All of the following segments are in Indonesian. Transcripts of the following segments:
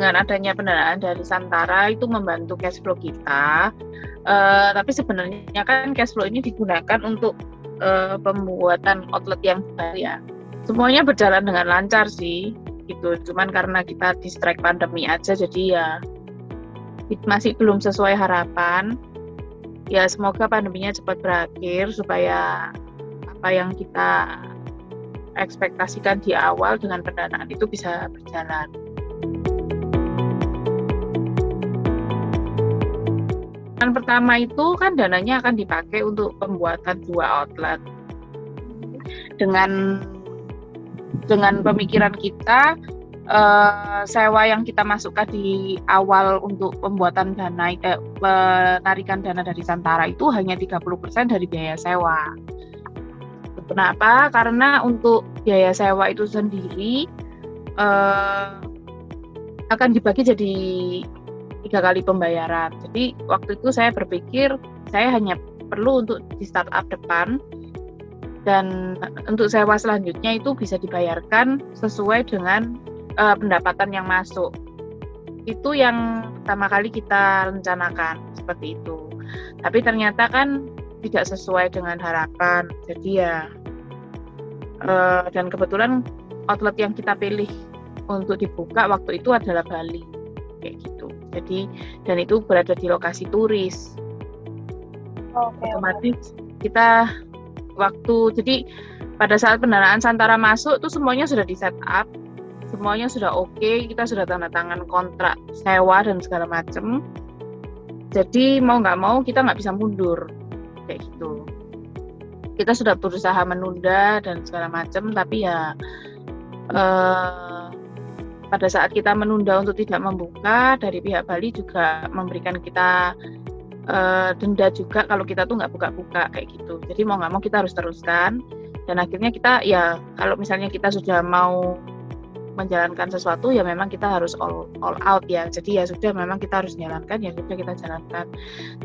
dengan adanya pendanaan dari Santara itu membantu cash flow kita. Tapi sebenarnya kan cash flow ini digunakan untuk pembuatan outlet yang baru ya. Semuanya berjalan dengan lancar sih, gitu. Cuman karena kita distract pandemi aja, jadi ya masih belum sesuai harapan. Ya semoga pandeminya cepat berakhir supaya apa yang kita ekspektasikan di awal dengan pendanaan itu bisa berjalan. Yang pertama itu kan dananya akan dipakai untuk pembuatan 2 outlet. Dengan pemikiran kita, sewa yang kita masukkan di awal untuk pembuatan penarikan dana dari Santara itu hanya 30% dari biaya sewa. Kenapa? Karena untuk biaya sewa itu sendiri akan dibagi jadi 3 kali pembayaran. Jadi waktu itu saya berpikir saya hanya perlu untuk di startup depan, dan untuk sewa selanjutnya itu bisa dibayarkan sesuai dengan pendapatan yang masuk. Itu yang pertama kali kita rencanakan seperti itu. Tapi ternyata kan tidak sesuai dengan harapan. Jadi ya dan kebetulan outlet yang kita pilih untuk dibuka waktu itu adalah Bali, kayak gitu. Jadi dan itu berada di lokasi turis. Otomatis kita jadi pada saat pendanaan Santara masuk tuh semuanya sudah di set up, semuanya sudah oke, kita sudah tanda tangan kontrak sewa dan segala macam. Jadi mau nggak mau kita nggak bisa mundur, kayak gitu. Kita sudah berusaha menunda dan segala macam, tapi ya pada saat kita menunda untuk tidak membuka, dari pihak Bali juga memberikan kita denda juga kalau kita tuh nggak buka-buka, kayak gitu. Jadi mau nggak mau kita harus teruskan, dan akhirnya kita ya kalau misalnya kita sudah mau menjalankan sesuatu ya memang kita harus all out ya. Jadi ya sudah, memang kita harus jalankan, ya sudah kita jalankan.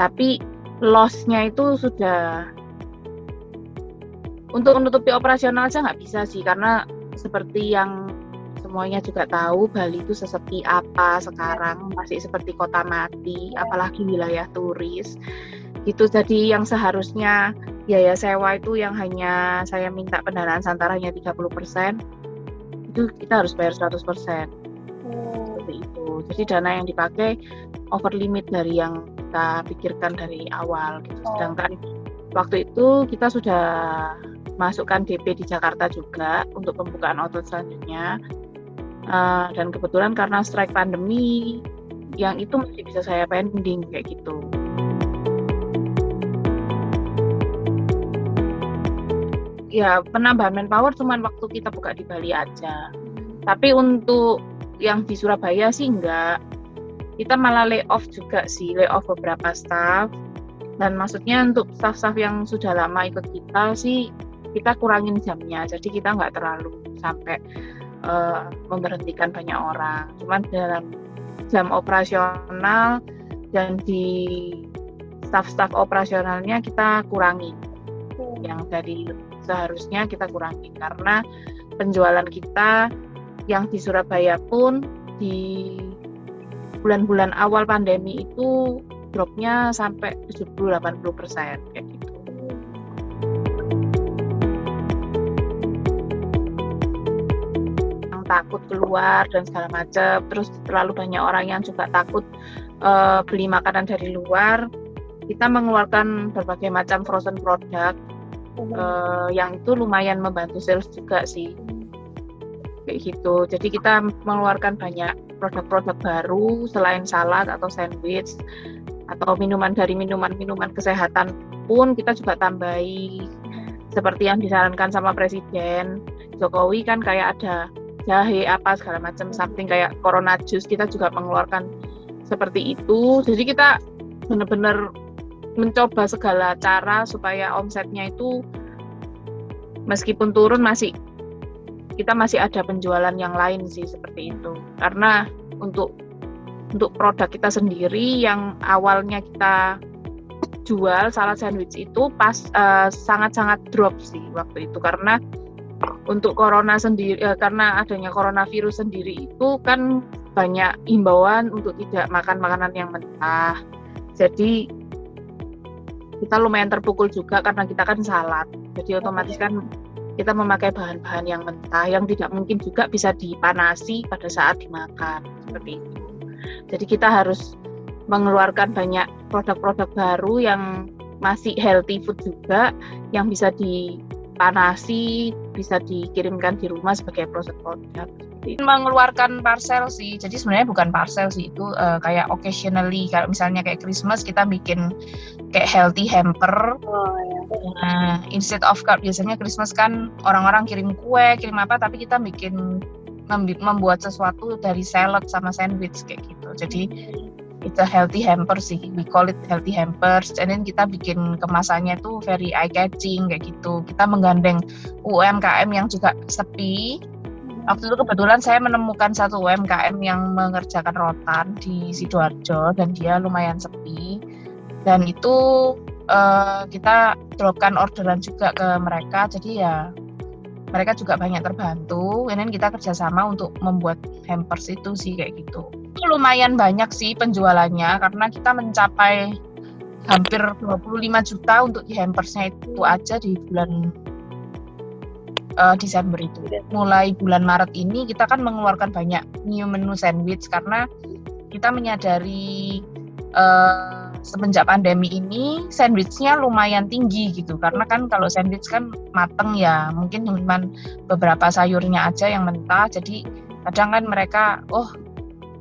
Tapi loss-nya itu sudah untuk menutupi operasional aja nggak bisa sih, karena seperti yang semuanya juga tahu, Bali itu sesepi apa sekarang, masih seperti kota mati, apalagi wilayah turis gitu. Jadi yang seharusnya biaya sewa itu yang hanya saya minta pendanaan Santara hanya 30%, itu kita harus bayar 100%. Seperti itu. Jadi dana yang dipakai over limit dari yang kita pikirkan dari awal gitu. Sedangkan waktu itu kita sudah masukkan DP di Jakarta juga untuk pembukaan outlet selanjutnya. Dan kebetulan karena strike pandemi, yang itu masih bisa saya pending, kayak gitu. Ya penambahan manpower cuman waktu kita buka di Bali aja. Tapi untuk yang di Surabaya sih enggak. Kita malah layoff juga sih, layoff beberapa staff. Dan maksudnya untuk staff-staff yang sudah lama ikut kita sih, kita kurangin jamnya. Jadi kita nggak terlalu sampai memberhentikan banyak orang. Cuman dalam jam operasional dan di staff operasionalnya kita kurangi. Yang dari seharusnya kita kurangi, karena penjualan kita yang di Surabaya pun di bulan-bulan awal pandemi itu dropnya sampai 70-80%, kayak gitu. Yang takut keluar dan segala macam, terus terlalu banyak orang yang juga takut beli makanan dari luar. Kita mengeluarkan berbagai macam frozen product yang itu lumayan membantu sales juga sih, kayak gitu. Jadi kita mengeluarkan banyak produk-produk baru selain salad atau sandwich atau minuman kesehatan pun kita juga tambahi, seperti yang disarankan sama Presiden Jokowi kan, kayak ada jahe apa segala macam, something kayak corona juice, kita juga mengeluarkan seperti itu. Jadi kita benar-benar mencoba segala cara supaya omsetnya itu meskipun turun kita masih ada penjualan yang lain sih, seperti itu. Karena untuk produk kita sendiri yang awalnya kita jual salad sandwich itu sangat-sangat drop sih waktu itu, karena untuk corona sendiri karena adanya coronavirus sendiri itu kan banyak himbauan untuk tidak makan makanan yang mentah. Jadi kita lumayan terpukul juga karena kita kan salad. Jadi otomatis kan kita memakai bahan-bahan yang mentah yang tidak mungkin juga bisa dipanasi pada saat dimakan seperti itu. Jadi kita harus mengeluarkan banyak produk-produk baru yang masih healthy food juga, yang bisa dipanasi, bisa dikirimkan di rumah sebagai proses produk. Mengeluarkan parcel sih, jadi sebenarnya bukan parcel sih, itu kayak occasionally, kalau misalnya kayak Christmas kita bikin kayak healthy hamper. Nah, instead of card, biasanya Christmas kan orang-orang kirim kue, kirim apa, tapi kita membuat sesuatu dari salad sama sandwich kayak gitu. Jadi it's a healthy hamper sih, we call it healthy hampers. And then kita bikin kemasannya tuh very eye catching kayak gitu. Kita menggandeng UMKM yang juga sepi. Waktu itu kebetulan saya menemukan satu UMKM yang mengerjakan rotan di Sidoarjo dan dia lumayan sepi. Dan itu kita dropkan orderan juga ke mereka. Jadi ya mereka juga banyak terbantu. And then kita kerjasama untuk membuat hampers itu sih kayak gitu. Itu lumayan banyak sih penjualannya karena kita mencapai hampir 25 juta untuk di hampersnya itu aja di bulan Desember itu. Mulai bulan Maret ini kita kan mengeluarkan banyak new menu sandwich karena kita menyadari semenjak pandemi ini sandwichnya lumayan tinggi gitu, karena kan kalau sandwich kan mateng ya mungkin cuma beberapa sayurnya aja yang mentah, jadi kadang kan mereka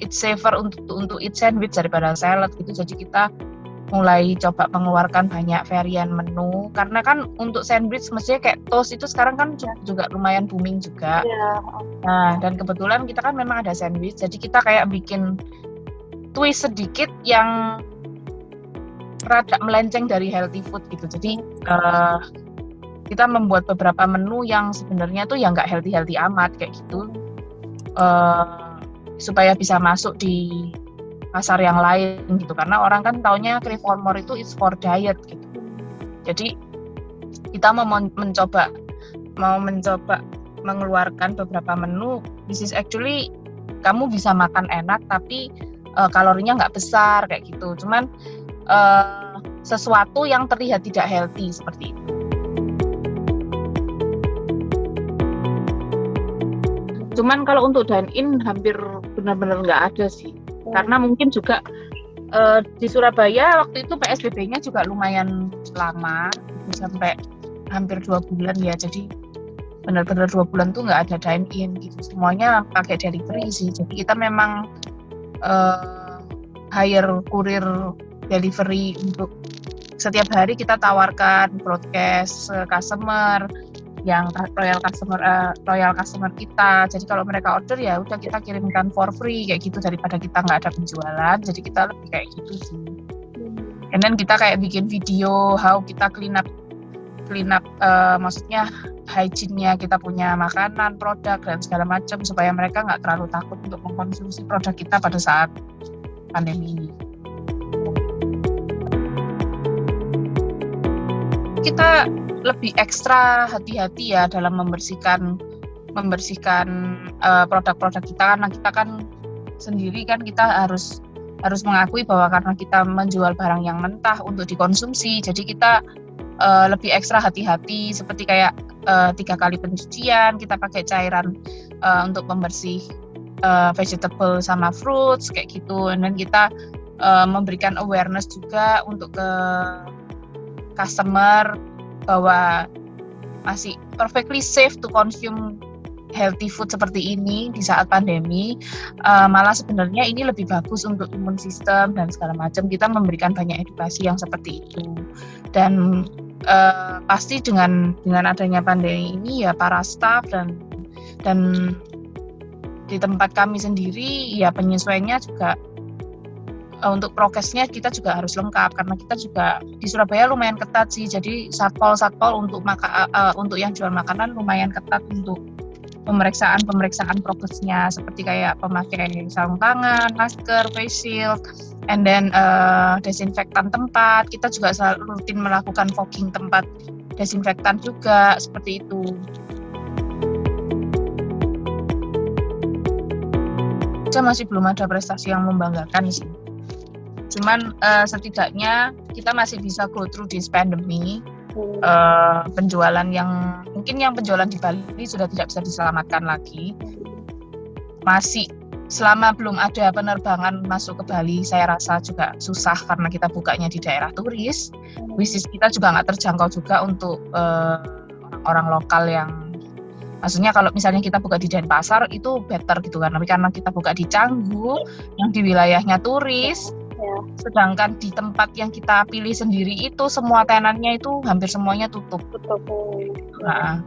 it's safer untuk eat sandwich daripada salad gitu. Jadi kita mulai coba mengeluarkan banyak varian menu karena kan untuk sandwich mestinya kayak toast itu sekarang kan juga lumayan booming juga. Nah, dan kebetulan kita kan memang ada sandwich, jadi kita kayak bikin twist sedikit yang rada melenceng dari healthy food gitu. Jadi kita membuat beberapa menu yang sebenarnya tuh ya nggak healthy amat kayak gitu, supaya bisa masuk di pasar yang lain gitu, karena orang kan taunya Crave for More itu is for diet gitu. Jadi kita mau mencoba mengeluarkan beberapa menu. This is actually kamu bisa makan enak tapi kalorinya nggak besar kayak gitu, cuman sesuatu yang terlihat tidak healthy seperti itu. Cuman kalau untuk dine-in hampir benar-benar nggak ada sih. Karena mungkin juga di Surabaya waktu itu PSBB-nya juga lumayan lama, sampai hampir 2 bulan ya. Jadi benar-benar 2 bulan tuh nggak ada dine-in gitu. Semuanya pakai delivery sih. Jadi kita memang hire kurir delivery untuk setiap hari kita tawarkan broadcast customer yang royal customer kita. Jadi kalau mereka order ya udah kita kirimkan for free kayak gitu, daripada kita nggak ada penjualan. Jadi kita lebih kayak gitu sih. And then kita kayak bikin video how kita clean up maksudnya hygiene-nya kita punya makanan, produk dan segala macam, supaya mereka nggak terlalu takut untuk mengkonsumsi produk kita pada saat pandemi ini. Kita lebih ekstra hati-hati ya dalam membersihkan produk-produk kita, karena kita kan sendiri kan kita harus mengakui bahwa karena kita menjual barang yang mentah untuk dikonsumsi, jadi kita lebih ekstra hati-hati, seperti kayak 3 kali pencucian, kita pakai cairan untuk pembersih vegetable sama fruits kayak gitu. Dan kita memberikan awareness juga untuk ke customer bahwa masih perfectly safe to consume healthy food seperti ini di saat pandemi. Malah sebenarnya ini lebih bagus untuk imun sistem dan segala macam. Kita memberikan banyak edukasi yang seperti itu. Dan pasti dengan adanya pandemi ini ya para staff dan di tempat kami sendiri ya penyesuaiannya juga untuk prokesnya kita juga harus lengkap, karena kita juga di Surabaya lumayan ketat sih. Jadi satpol untuk yang jual makanan lumayan ketat untuk pemeriksaan prokesnya, seperti kayak pemakai sarung tangan, masker, face shield, and then desinfektan tempat. Kita juga selalu rutin melakukan fogging tempat desinfektan juga seperti itu. aja masih belum ada prestasi yang membanggakan sih. Cuman setidaknya kita masih bisa go through this pandemi. Penjualan yang penjualan di Bali sudah tidak bisa diselamatkan lagi. Masih selama belum ada penerbangan masuk ke Bali, saya rasa juga susah karena kita bukanya di daerah turis. Bisnis kita juga nggak terjangkau juga untuk orang lokal yang, maksudnya kalau misalnya kita buka di Denpasar itu better gitu kan, tapi karena kita buka di Canggu yang di wilayahnya turis, sedangkan di tempat yang kita pilih sendiri itu semua tenannya itu hampir semuanya tutup. Nah,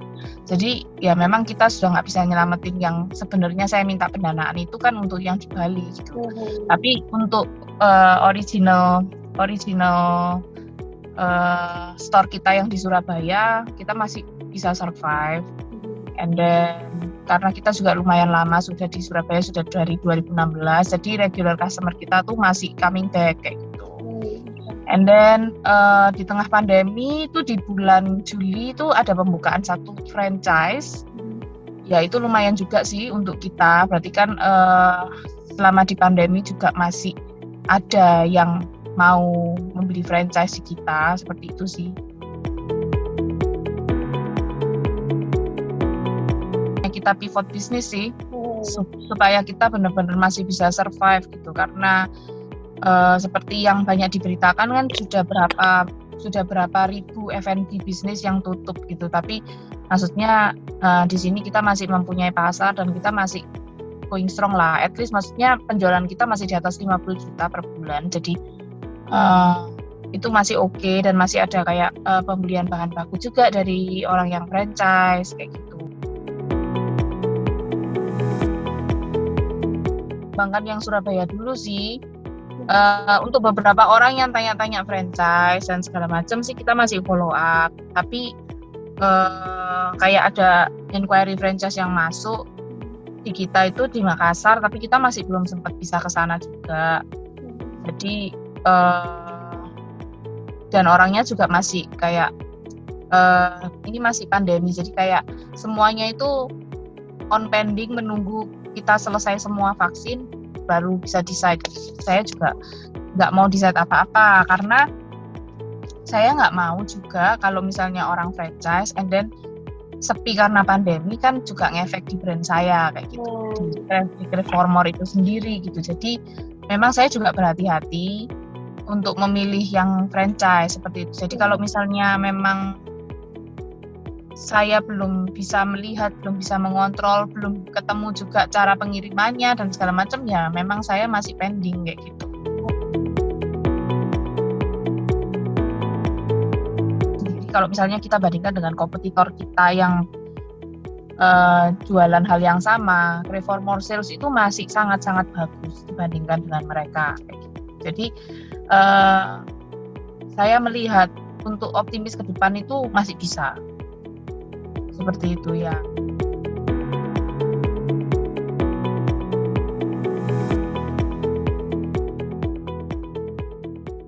jadi ya memang kita sudah nggak bisa nyelamatin yang sebenarnya saya minta pendanaan itu kan untuk yang di Bali gitu. Tapi untuk original store kita yang di Surabaya kita masih bisa survive. And then karena kita juga lumayan lama sudah di Surabaya, sudah dari 2016, jadi regular customer kita tuh masih coming back kayak gitu. And then di tengah pandemi itu di bulan Juli itu ada pembukaan satu franchise, ya itu lumayan juga sih untuk kita. Berarti kan selama di pandemi juga masih ada yang mau membeli franchise di kita, seperti itu sih. Kita pivot bisnis sih supaya kita benar-benar masih bisa survive gitu, karena seperti yang banyak diberitakan kan sudah berapa ribu F&B bisnis yang tutup gitu, tapi maksudnya di sini kita masih mempunyai pasar dan kita masih going strong lah, at least maksudnya penjualan kita masih di atas 50 juta per bulan, jadi itu masih oke, dan masih ada kayak pembelian bahan baku juga dari orang yang franchise kayak gitu. Bahkan yang Surabaya dulu sih, untuk beberapa orang yang tanya-tanya franchise dan segala macam sih kita masih follow up, tapi kayak ada inquiry franchise yang masuk di kita itu di Makassar, tapi kita masih belum sempat bisa ke sana juga. Jadi dan orangnya juga masih kayak ini masih pandemi, jadi kayak semuanya itu on pending menunggu kita selesai semua vaksin baru bisa decide. Saya juga nggak mau decide apa-apa karena saya nggak mau juga kalau misalnya orang franchise and then sepi karena pandemi kan juga ngefek di brand saya kayak gitu, di Reformor itu sendiri gitu. Jadi memang saya juga berhati-hati untuk memilih yang franchise seperti itu. Jadi kalau misalnya memang saya belum bisa melihat, belum bisa mengontrol, belum ketemu juga cara pengirimannya dan segala macam, ya memang saya masih pending kayak gitu. Jadi kalau misalnya kita bandingkan dengan kompetitor kita yang jualan hal yang sama, Reformor Sales itu masih sangat-sangat bagus dibandingkan dengan mereka kayak gitu. Jadi saya melihat untuk optimis ke depan itu masih bisa. Seperti itu ya.